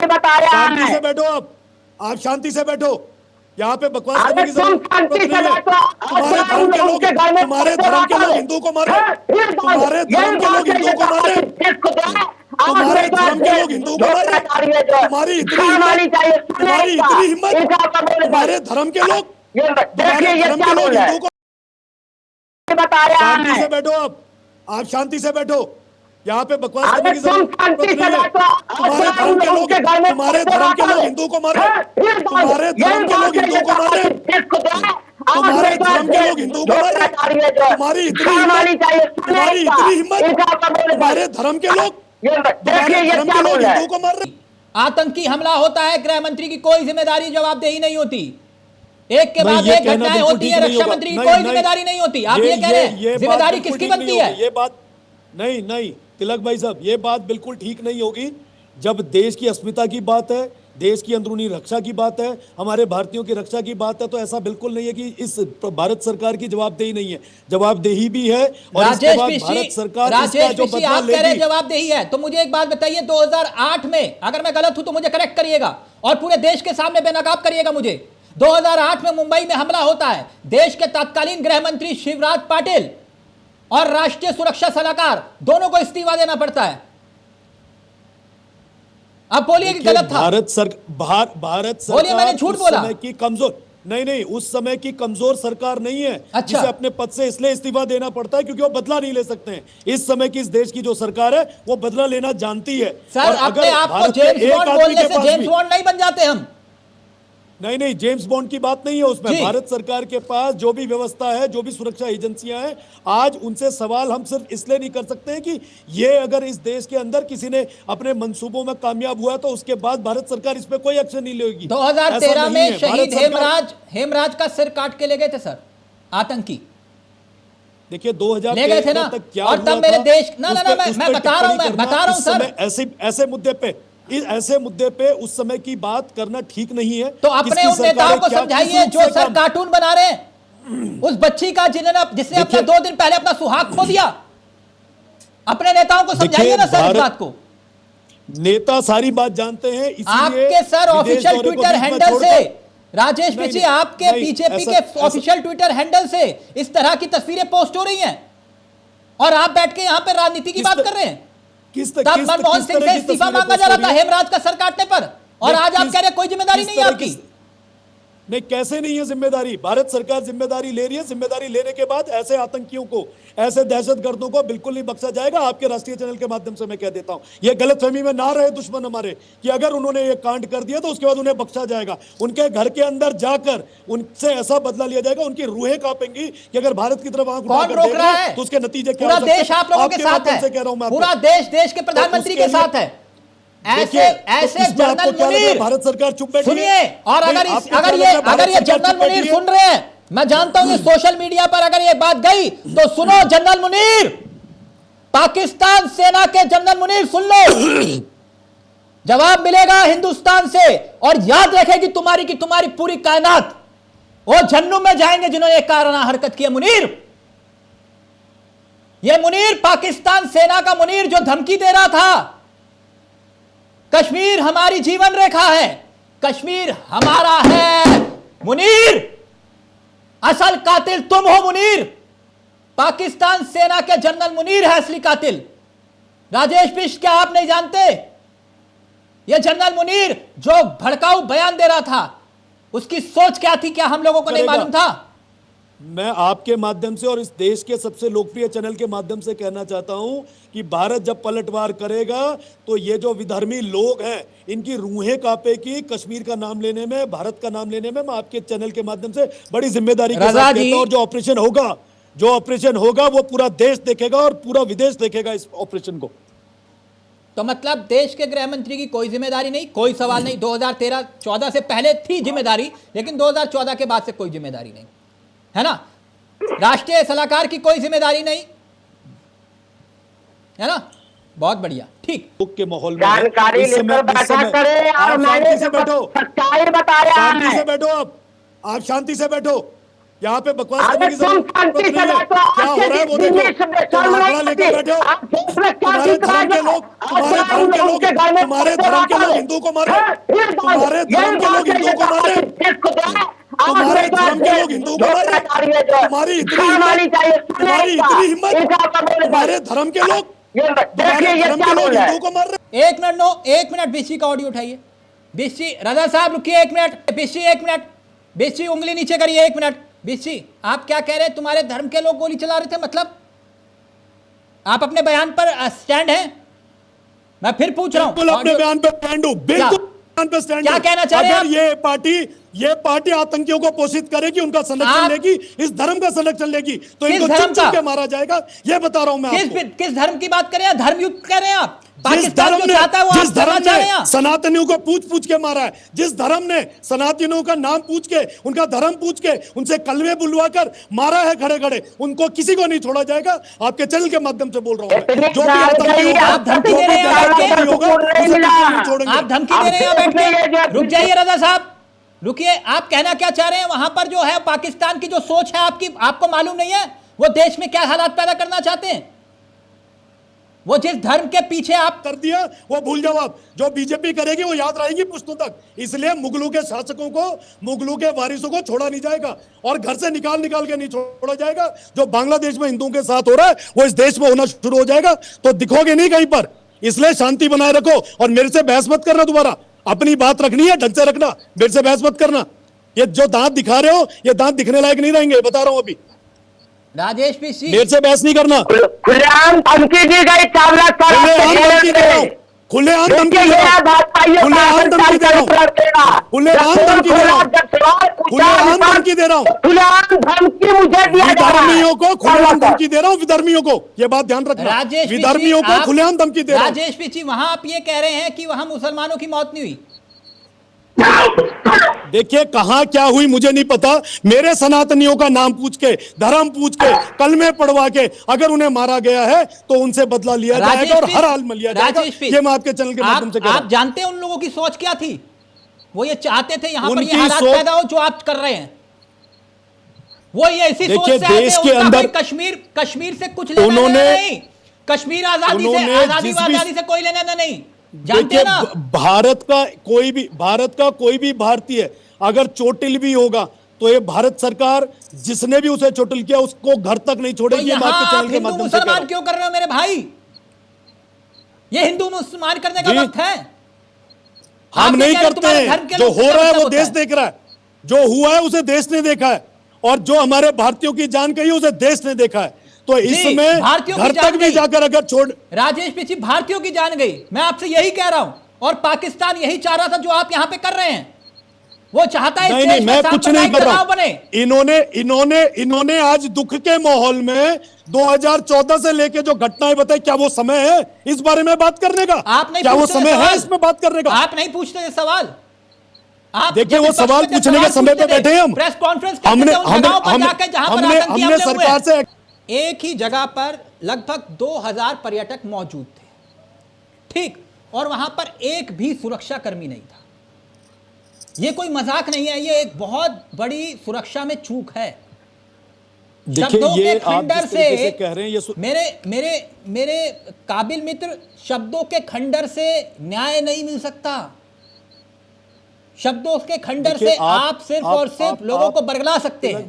बताया शांति है। से बैठो। आप शांति से बैठो। यहाँ पे बकवास अरे करने की तुम जरूरत शांति से नहीं है। बैठो। तुम्हारे धर्म के लोग तुम्हारे धर्म के लोग हिंदुओं को मारे। तुम्हारे धर्म के लोग हिंदुओं को मारे। तुम्हारे धर्म के लोग हिंदुओं को मारे। तुम्हारी इतनी हिम्मत, तुम्हारी इतनी हिम्मत, तुम्हारे धर्म के लोग, तुम्हारे धर्म के लोग हिंदुओं को बताया शांति है। से बैठो। आप शांति से बैठो। यहाँ पे बकवास करने अरे की तुम जरूरत शांति से नहीं है। बैठो। तुम्हारे धर्म के लोग हिंदुओं को मारे। तुम्हारे धर्म के लोग हिंदुओं को मारे। तुम्हारे धर्म के लोग हिंदुओं को मारे। तुम्हारी इतनी हिम्मत, तुम्हारी इतनी हिम्मत, तुम्हारे धर्म के लोग, तुम्हारे धर्म के लोग हिंदुओं को मार रहे। आतंकी हमला होता है, गृह मंत्री की कोई जिम्मेदारी जवाबदेही नहीं होती। एक के बाद ये एक कहना घटनाएं बिल्कुल होती ठीक है, नहीं रक्षा होगा। मंत्री की नहीं, कोई नहीं, जिम्मेदारी नहीं होती। आप ये कह रहे हैं ये जिम्मेदारी बात किसकी बिल्कुल ठीक बनती नहीं है? होगी। ये बात नहीं तिलक भाई साहब, ये बात बिल्कुल ठीक नहीं होगी। जब देश की अस्मिता की बात है, देश की अंदरूनी रक्षा की बात है, हमारे भारतीयों की रक्षा की बात है, तो ऐसा बिल्कुल नहीं है कि इस भारत सरकार की जवाबदेही नहीं है। जवाबदेही भी है। और इसके बाद भारत सरकार इसका जो बदला आप कह रहे हैं लेगी। जवाबदेही है, तो मुझे एक बात बताइए, 2008 में, अगर मैं गलत हूं तो मुझे करेक्ट करिएगा और पूरे देश के सामने बेनकाब करिएगा मुझे। 2008 में मुंबई में हमला होता है, देश के तत्कालीन गृह मंत्री शिवराज पाटिल और राष्ट्रीय सुरक्षा सलाहकार दोनों को इस्तीफा देना पड़ता है। अब बोलिए कि गलत था। भारत सरकार बोलिए मैंने झूठ उस बोला। समय की कमजोर नहीं, उस समय की कमजोर सरकार नहीं है। अच्छा। जिसे अपने पद से इसलिए इस्तीफा देना पड़ता है क्योंकि वो बदला नहीं ले सकते हैं। इस समय की इस देश की जो सरकार है वो बदला लेना जानती है। सर, अपने आप को जेम्स बॉन्ड बोलने से जेम्स बॉन्ड नहीं बन जाते हम। नहीं, जेम्स बॉन्ड की बात नहीं है उसमें। भारत सरकार के पास जो भी व्यवस्था है, जो भी सुरक्षा एजेंसियां हैं, आज उनसे सवाल हम सिर्फ इसलिए नहीं कर सकते हैं कि ये अगर इस देश के अंदर किसी ने अपने मंसूबों में कामयाब हुआ तो उसके बाद भारत सरकार इस पे कोई एक्शन नहीं लेगी। 2013 में शहीद हेमराज का सिर काट के ले गए थे सर, आतंकी। देखिए 2013 ले गए थे ना, तक क्या और तब मेरे देश मैं बता रहा हूं सर, ऐसे मुद्दे पे उस समय की बात करना ठीक नहीं है। तो अपने उन नेताओं को समझाइए जो सर कार्टून बना रहे हैं। उस बच्ची का जिसने अपना 2 दिन पहले अपना सुहाग खो दिया, अपने नेताओं को समझाइए ना सर इस बात को। नेता सारी बात जानते हैं, आपके सर ऑफिशियल ट्विटर हैंडल से, राजेश पिछी आपके बीजेपी के ऑफिशियल ट्विटर हैंडल से इस तरह की तस्वीरें पोस्ट हो रही हैं और आप बैठ के यहां पर राजनीति की बात कर रहे हैं। तब मनमोहन सिंह से इस्तीफा मांगा जा रहा था हेमराज का सर काटने पर, और आज आप कह रहे हैं कोई जिम्मेदारी नहीं है आपकी। नहीं, कैसे नहीं है जिम्मेदारी? भारत सरकार जिम्मेदारी ले रही है। जिम्मेदारी लेने के बाद ऐसे आतंकियों को, ऐसे दहशतगर्दों को बिल्कुल नहीं बख्शा जाएगा। आपके राष्ट्रीय चैनल के माध्यम से मैं कह देता हूं, यह गलतफहमी में ना रहे दुश्मन हमारे कि अगर उन्होंने ये कांड कर दिया तो उसके बाद उन्हें बख्शा जाएगा। उनके घर के अंदर जाकर उनसे ऐसा बदला लिया जाएगा, उनकी रूहें कांपेंगी कि अगर भारत की तरफ आंख कौन रोक रहा है? तो उसके नतीजे क्या पूरा देश आप लोगों के साथ है, पूरा देश के प्रधानमंत्री के साथ है। ऐसे जनरल मुनीर, भारत सरकार चुप बैठी है। सुनिए, और अगर ये जनरल मुनीर सुन रहे हैं, मैं जानता हूं कि सोशल मीडिया पर अगर ये बात गई तो सुनो जनरल मुनीर, पाकिस्तान सेना के जनरल मुनीर सुन लो, जवाब मिलेगा हिंदुस्तान से। और याद रखेगी तुम्हारी पूरी कायनात वो जहन्नुम में जाएंगे जिन्होंने ये काराना हरकत की है। ये मुनीर पाकिस्तान सेना का मुनीर जो धमकी दे रहा था, कश्मीर हमारी जीवन रेखा है, कश्मीर हमारा है। मुनीर, असल कातिल तुम हो मुनीर। पाकिस्तान सेना के जनरल मुनीर है असली कातिल। राजेश बिष्ट, क्या आप नहीं जानते? यह जनरल मुनीर जो भड़काऊ बयान दे रहा था, उसकी सोच क्या थी, क्या हम लोगों को नहीं मालूम था? मैं आपके माध्यम से और इस देश के सबसे लोकप्रिय चैनल के माध्यम से कहना चाहता हूं कि भारत जब पलटवार करेगा तो ये जो विधर्मी लोग हैं इनकी रूहें कांपेगी। कश्मीर का नाम लेने में, भारत का नाम लेने में मैं आपके चैनल के माध्यम से बड़ी जिम्मेदारी के साथ कहता हूं। और जो ऑपरेशन होगा वो पूरा देश देखेगा और पूरा विदेश देखेगा इस ऑपरेशन को। तो मतलब देश के गृह मंत्री की कोई जिम्मेदारी नहीं, कोई सवाल नहीं। 2013-14 से पहले थी जिम्मेदारी, लेकिन 2014 के बाद से कोई जिम्मेदारी नहीं है ना। राष्ट्रीय सलाहकार की कोई जिम्मेदारी नहीं है ना। बहुत बढ़िया, ठीक। के माहौल में जानकारी लेकर बैठा करें और मैंने सच्चाई बताया है। शांति से बैठो। आप शांति से बैठो। यहाँ पे बकवास अरे करने की तुम जरूरत शांति नहीं से है। बैठो, क्या हो रहा है वो देखो, तुम आंकड़ा लेके बैठे हो, तुम्हारे धर्म के लोग तुम्हारे धर्म के लोग हिंदुओं को मारे, तुम्हारे धर्म के लोग हिंदुओं को मारे, तुम्हारे धर्म के लोग हिंदुओं को मारे, तुम्हारी इतनी हिम्मत, तुम्हारे धर्म के लोग हिंदुओं को मार रहे। एक मिनट नो, एक मिनट बीसी का ऑडियो उठाइए। बीसी रजा साहब रुकिए एक मिनट, बीसी एक मिनट, बीसी उंगली नीचे करिए एक मिनट। बीसी आप क्या कह रहे हैं, तुम्हारे धर्म के लोग गोली चला रहे थे, मतलब आप अपने बयान पर स्टैंड हैं? मैं फिर पूछ रहा हूं, बिल्कुल अपने बयान पे स्टैंड हूं, बिल्कुल बयान पे स्टैंड क्या हूं। कहना चाह रहे हैं अगर ये पार्टी आतंकियों को पोषित करेगी, उनका संरक्षण लेगी, इस धर्म का संरक्षण लेगी, तो इनको चुप चुप के मारा जाएगा, ये बता रहा हूं मैं आपको। किस धर्म की बात कर रहे हैं? धर्म युद्ध कर रहे हैं आप? जिस पाकिस्तान धर्म जो चाहता है वो आप जिस धर्म करना चाह रहे हैं ने आप? सनातनियों को पूछ पूछ के मारा है, जिस धर्म ने सनातनियों का नाम पूछ के, उनका धर्म पूछ के, उनसे कलमे बुलवा कर मारा है खड़े खड़े, उनको किसी को नहीं छोड़ा जाएगा। आपके चैनल के माध्यम से बोल रहा हूं मैं। जो भी आतंकी होगा, आप धमकी दे रहे हैं जो भी आतंकी होगा, उसे बिल्कुल नहीं छोड़ेंगे। आप धमकी दे रहे हैं बैठ के? रुक जाइए रजा साहब, रुकिए। आप कहना क्या चाह रहे हैं? वहां पर जो है पाकिस्तान की जो सोच है आपकी, आपको मालूम नहीं है वो देश में क्या हालात पैदा करना चाहते हैं? वो जिस धर्म के पीछे आप कर दिया वो भूल जाओ आप। जो बीजेपी करेगी वो याद रहेगी पुश्तों तक। इसलिए मुगलों के शासकों को, मुगलों के वारिसों को छोड़ा नहीं जाएगा और घर से निकाल निकाल के नहीं छोड़ा जाएगा। जो बांग्लादेश में हिंदुओं के साथ हो रहा है वो इस देश में होना शुरू हो जाएगा, तो दिखोगे नहीं कहीं पर। इसलिए शांति बनाए रखो और मेरे से बहस मत करना दोबारा। अपनी बात रखनी है, ढंग से रखना, मेरे से बहस मत करना। ये जो दांत दिखा रहे हो, ये दांत दिखने लायक नहीं रहेंगे, बता रहा हूं अभी। राजेश पीसी मेरे से बहस नहीं करना। खुलेआम धमकी दी गई चावला खुलेआम धमकी दे रहा हूं, खुलेआम धमकी दे रहा हूं, खुलेआम धमकी दे रहा हूं, खुलेआम धमकी दे रहा हूं, खुलेआम धमकी दे रहा हूं, खुलेआम धमकी मुझे दिया जा रहा है। विधर्मियों को खुलेआम धमकी दे रहा हूं, विधर्मियों को, ये बात ध्यान रखना। राजेश विधर्मियों को खुलेआम धमकी दे रहा हूं। राजेश पीसी वहां आप ये कह रहे हैं कि वहां मुसलमानों की मौत नहीं हुई? देखिए कहां क्या हुई मुझे नहीं पता। मेरे सनातनियों का नाम पूछ के, धर्म पूछ के, कलमे पढ़वा के अगर उन्हें मारा गया है तो उनसे बदला लिया जाएगा और हर हाल में लिया जाएगा। ये मैं आपके चैनल के माध्यम से कह रहा हूं। आप जानते हैं उन लोगों की सोच क्या थी? वो ये चाहते थे यहां पर ये उनकी हालात सोच- पैदा हो जो आप कर रहे हैं। वो ये ऐसी सोच देखिए, से आए देश थे, के उनका अंदर- कोई कश्मीर से कुछ लेना देना उन्होंने- नहीं। कश्मीर आजादी से, उन्होंने आजादी जिस भी- आजादी से कोई लेना देना नहीं। जानते देखिए हैं ना? भारत का कोई भी भारतीय अगर चोटिल भी होगा तो ये भारत सरकार जिसने भी उसे चोटिल किया उसको घर तक नहीं तो छोड़ेगी। ये यहां बात के आप चैनल के हिंदू माध्यम से कह रहा मुसलमान हूं। क्यों कर रहे हो मेरे भाई? ये हिंदू मुसलमान करने का जी। वक्त है। हम आप ये नहीं कह रहे करते तुम्हारे धर्म के हैं। जो लोग हो रहा है मतलब वो होता देश देख रहा है, जो हुआ है उसे देश ने देखा है, और जो हमारे भारतीयों की जान गई है उसे देश ने देखा है। तो इसमें भारतीयों की घर जान तक भी गई। जाकर अगर छोड़ राजेश पीछी भारतीयों की जान गई, मैं आपसे यही कह रहा हूं। और पाकिस्तान यही चाह रहा था जो आप यहां पे कर रहे हैं। वो चाहता है इस नहीं देश नहीं में मैं कुछ नहीं सांप्रदायिक कर रहा तनाव बने। हूं। इन्होंने आज दुख के माहौल में 2014 से लेके जो घटनाएं बताई, क्या वो समय है इस बारे में बात करने का? आप नहीं क्या वो पूछते समय सवाल? है इसमें बात करने का? आप नहीं पूछते ये सवाल। आप देखिए जब वो विपक्ष सवाल में थे, पूछने के समय पे पूछते थे। बैठे हैं हम। प्रेस कॉन्फ्रेंस करते हमने थे उन जगहों पर जाकर जहां पर आतंकी हमले हुए सरकार से एक ही जगह पर लगभग 2000 पर्यटक मौजूद थे, ठीक, और वहां पर एक भी सुरक्षा कर्मी नहीं था। ये कोई मजाक नहीं है, ये एक बहुत बड़ी सुरक्षा में चूक है। शब्दों देखिए के ये आप खंडर जिस तरीके से से कह रहे हैं ये मेरे मेरे मेरे काबिल मित्र, शब्दों के खंडर से न्याय नहीं मिल सकता। शब्दों के खंडर देखिए, से आप सिर्फ और सिर्फ लोगों को बरगला सकते हैं।